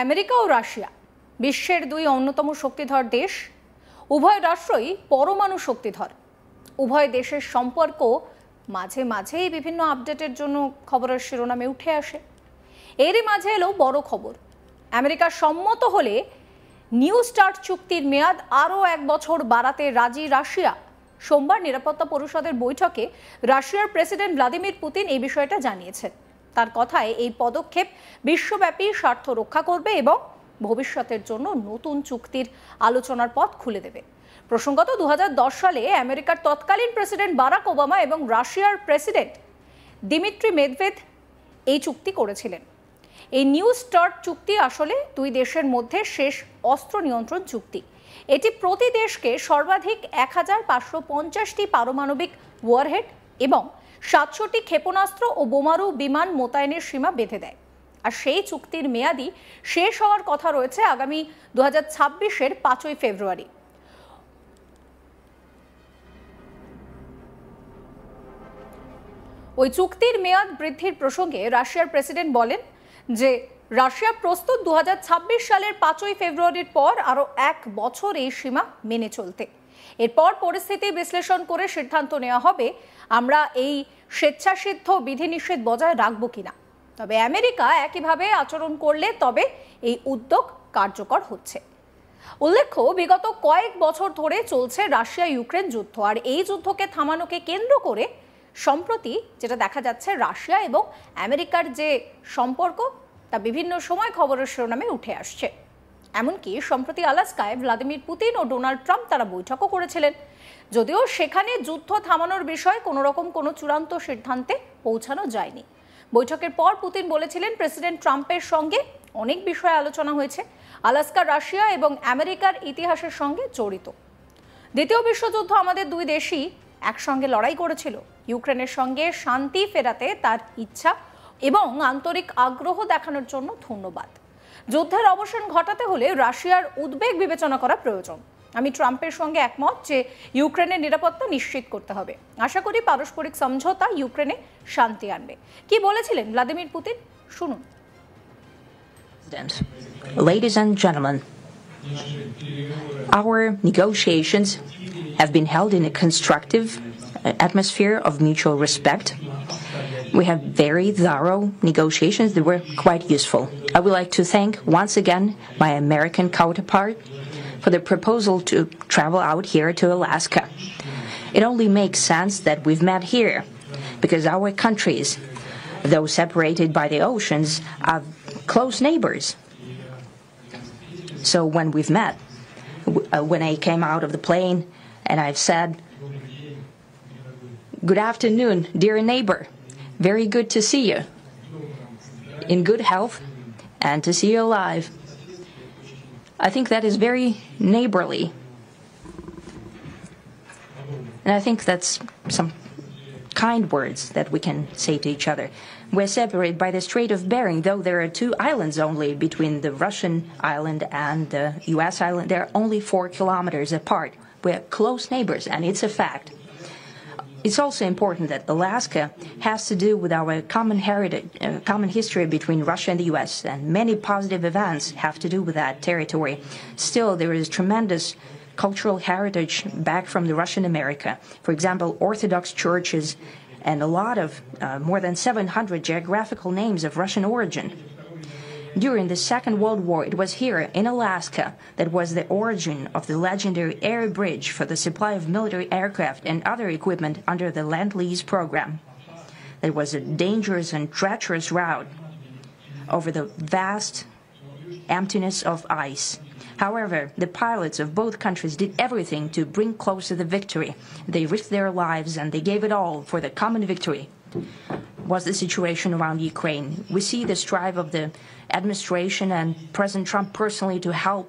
America ও Russia বিশ্বের দুই অন্যতম শক্তিধর দেশ। উভয় রাষ্ট্রই পরমাণু শক্তিধর। উভয় দেশের সম্পর্ক মাঝে মাঝেই বিভিন্ন আপডেটের জন্য খবরের শিরোনামে উঠে আসে। এরই মাঝে এলো বড় খবর। আমেরিকা সম্মত হলে নিউ স্টার্ট চুক্তির মেয়াদ আরও 1 বছর বাড়াতে রাজি রাশিয়া। সোমবার নিরাপত্তা পরিষদের বৈঠকে রাশিয়ার প্রেসিডেন্ট ভ্লাদিমির পুতিন এই বিষয়টা জানিয়েছেন। তার কথায় এই পদক্ষেপ বিশ্বব্যাপী স্বার্থ রক্ষা করবে এবং ভবিষ্যতের জন্য নতুন চুক্তির আলোচনার পথ খুলে দেবে। প্রসঙ্গত 2010 সালে আমেরিকার তৎকালীন প্রেসিডেন্ট বারাক ওবামা এবং রাশিয়ার প্রেসিডেন্ট দিমিত্রি মেদভেদেভ এই চুক্তি করেছিলেন। এই নিউ স্টার্ট চুক্তি আসলে দুই দেশের মধ্যে শেষ অস্ত্র নিয়ন্ত্রণ চুক্তি। এটি প্রতি দেশকে সর্বাধিক 1550টি পারমাণবিক ওয়ারহেড এবং 700টি ক্ষেপণাস্ত্র ও বোমারু বিমান মোতায়েনের সীমা বেঁধে দেয়। আর সেই চুক্তির মেয়াদি শেষ হওয়ার কথা রয়েছে আগামী 2026-এর 5ই ফেব্রুয়ারি। ওই চুক্তির মেয়াদ বৃদ্ধির প্রসঙ্গে রাশিয়ার প্রেসিডেন্ট বলেন যে রাশিয়া প্রস্তুত 2026 সালের 5ই ফেব্রুয়ারির পর আরও 1 বছর এই সীমা মেনে চলতে। এরপর পরিস্থিতি বিশ্লেষণ করে সিদ্ধান্ত নেওয়া হবে আমরা এই স্বেচ্ছাসিদ্ধ বিধিনিষেধ বজায় রাখবো কিনা। তবে আমেরিকা একইভাবে আচরণ করলে তবে এই উদ্যোগ কার্যকর হচ্ছে। উল্লেখ্য, বিগত কয়েক বছর ধরে চলছে রাশিয়া ইউক্রেন যুদ্ধ। আর এই যুদ্ধকে থামানোকে কেন্দ্র করে সম্প্রতি যেটা দেখা যাচ্ছে, রাশিয়া এবং আমেরিকার যে সম্পর্ক তা বিভিন্ন সময় খবরের শিরোনামে উঠে আসছে। এমনকি সম্প্রতি আলাস্কায় ভ্লাদিমির পুতিন ও ডোনাল্ড ট্রাম্প তারা বৈঠকও করেছিলেন। যদিও সেখানে যুদ্ধ থামানোর বিষয়ে কোনো চূড়ান্ত সিদ্ধান্তে পৌঁছানো যায়নি। বৈঠকের পর পুতিন বলেছিলেন, প্রেসিডেন্ট ট্রাম্পের সঙ্গে অনেক বিষয়ে আলোচনা হয়েছে, আলাস্কা রাশিয়া এবং আমেরিকার ইতিহাসের সঙ্গে জড়িত। দ্বিতীয় বিশ্বযুদ্ধ আমাদের দুই দেশই একসঙ্গে লড়াই করেছিল। ইউক্রেনের সঙ্গে শান্তি ফেরাতে তার ইচ্ছা এবং আন্তরিক আগ্রহ দেখানোর জন্য ধন্যবাদ। যুদ্ধের অবসান ঘটাতে হলে রাশিয়ার উদ্বেগ বিবেচনা করা প্রয়োজন। আমি ট্রাম্পের সঙ্গে একমত যে ইউক্রেনের নিরাপত্তা নিশ্চিত করতে হবে। আশা করি পারস্পরিক সমঝোতা ইউক্রেনে শান্তি আনবে। কি বলেছিলেন ভ্লাদিমির পুতিন, শুনুন। Ladies and gentlemen, our negotiations have been held in a constructive atmosphere of mutual respect. We had very thorough negotiations that were quite useful. I would like to thank once again my American counterpart for the proposal to travel out here to Alaska. It only makes sense that we've met here because our countries, though separated by the oceans, are close neighbors. So when we've met, when I came out of the plane and I've said, "Good afternoon, dear neighbor. Very good to see you. In good health and to see you alive." I think that is very neighborly. And I think that's some kind words that we can say to each other. We're separated by the Strait of Bering, though there are 2 islands only between the Russian island and the US island. They're only 4 kilometers apart. We're close neighbors, and it's a fact. It's also important that Alaska has to do with our common heritage, common history between Russia and the US, and many positive events have to do with that territory. Still, there is tremendous cultural heritage back from the Russian America. For example, Orthodox churches and a lot of more than 700 geographical names of Russian origin. During the Second World War, it was here in Alaska that was the origin of the legendary air bridge for the supply of military aircraft and other equipment under the Lend-Lease program. That was a dangerous and treacherous route over the vast emptiness of ice. However, the pilots of both countries did everything to bring closer the victory. They risked their lives and they gave it all for the common victory. Was the situation around Ukraine? We see the strive of the administration and President Trump personally to help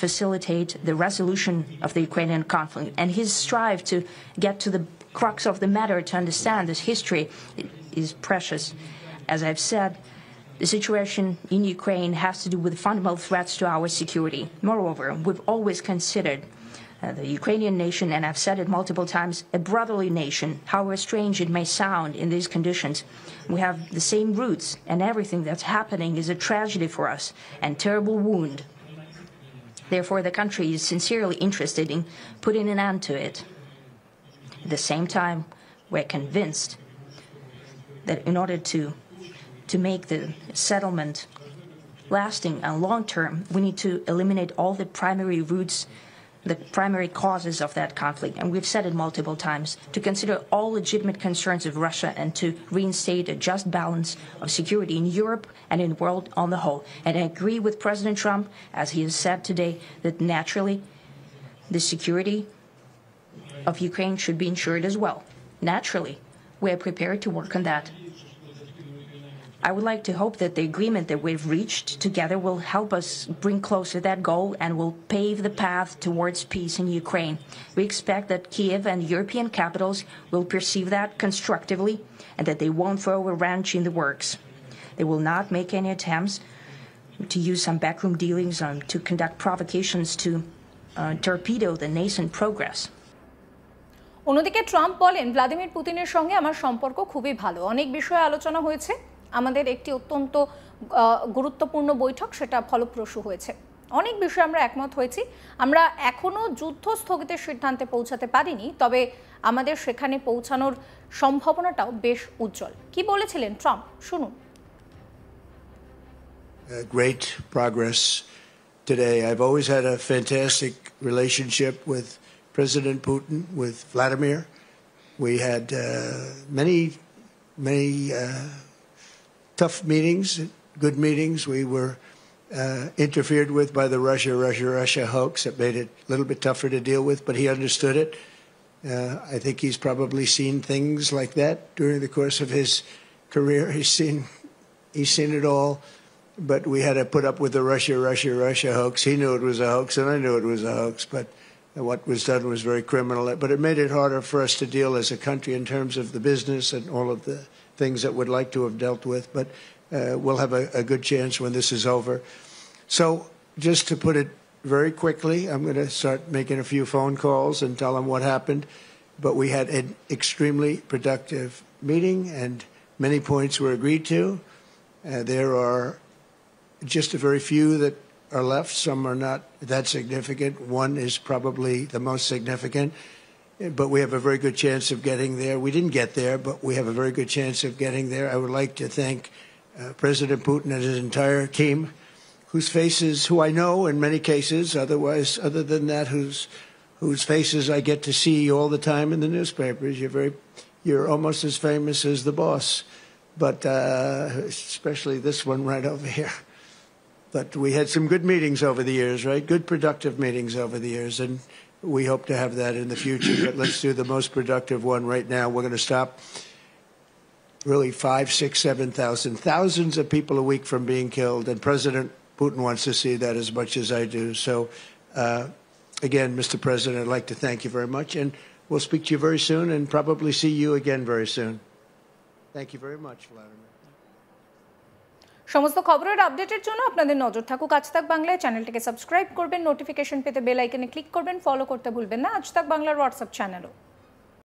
facilitate the resolution of the Ukrainian conflict, and his strive to get to the crux of the matter to understand this history is precious. As I've said, the situation in Ukraine has to do with fundamental threats to our security. Moreover, we've always considered the Ukrainian nation, and I've said it multiple times, a brotherly nation, however strange it may sound in these conditions. We have the same roots, and everything that's happening is a tragedy for us and terrible wound. Therefore, the country is sincerely interested in putting an end to it. At the same time, we're convinced that in order to make the settlement lasting and long-term, we need to eliminate all the primary roots, the primary causes of that conflict. And we've said it multiple times, to consider all legitimate concerns of Russia and to reinstate a just balance of security in Europe and in the world on the whole. And I agree with President Trump, as he has said today, that naturally the security of Ukraine should be ensured as well. Naturally, we are prepared to work on that. I would like to hope that the agreement that we've reached together will help us bring closer that goal and will pave the path towards peace in Ukraine. We expect that Kiev and European capitals will perceive that constructively and that they won't throw a wrench in the works. They will not make any attempts to use some backroom dealings to conduct provocations to torpedo the nascent progress. অন্যদিকে Trump বলেন, Vladimir পুতিনের সঙ্গে আমার সম্পর্ক খুবই ভালো, অনেক বিষয়ে আলোচনা হয়েছে, আমাদের একটি অত্যন্ত গুরুত্বপূর্ণ বৈঠক, সেটা ফলপ্রসূ হয়েছে, অনেক বিষয়ে আমরা একমত হয়েছি, আমরা এখনো যুদ্ধ স্থগিতের সিদ্ধান্তে পৌঁছাতে পারিনি, তবে আমাদের সেখানে পৌঁছানোর সম্ভাবনাটাও বেশ উজ্জ্বল। কি বলেছিলেন ট্রাম্প, শুনুন। Great progress today. I've always had a fantastic relationship with President Putin, with Vladimir. We had many tough meetings, good meetings. We were interfered with by the Russia hoax. It made it a little bit tougher to deal with, but he understood it. I think he's probably seen things like that during the course of his career. He's seen it all. But we had to put up with the Russia hoax. He knew it was a hoax, and I knew it was a hoax. But what was done was very criminal. But it made it harder for us to deal as a country in terms of the business and all of the things that we'd like to have dealt with. But we'll have a good chance when this is over. So just to put it very quickly, I'm going to start making a few phone calls and tell them what happened. But we had an extremely productive meeting, and many points were agreed to. There are just a very few that are left. Some are not that significant. One is probably the most significant, but we have a very good chance of getting there. We didn't get there, but we have a very good chance of getting there. I would like to thank President Putin and his entire team, whose faces, who I know in many cases, other than that, whose faces I get to see all the time in the newspapers. You're almost as famous as the boss, but especially this one right over here. But we had some good meetings over the years, right? Good, productive meetings over the years, and we hope to have that in the future. But let's do the most productive one right now. We're going to stop really 5, 6, 7,000, thousands of people a week from being killed, and President Putin wants to see that as much as I do. So, again, Mr. President, I'd like to thank you very much, and we'll speak to you very soon and probably see you again very soon. Thank you very much, Vladimir. সমস্ত খবরের আপডেটের জন্য আপনাদের নজর থাকুক আজ তাক বাংলায়। চ্যানেলটিকে সাবস্ক্রাইব করবেন, নোটিফিকেশন পেতে বেল আইকনে ক্লিক করবেন, ফলো করতে ভুলবেন না আজ তাক বাংলার হোয়াটসঅ্যাপ চ্যানেলও।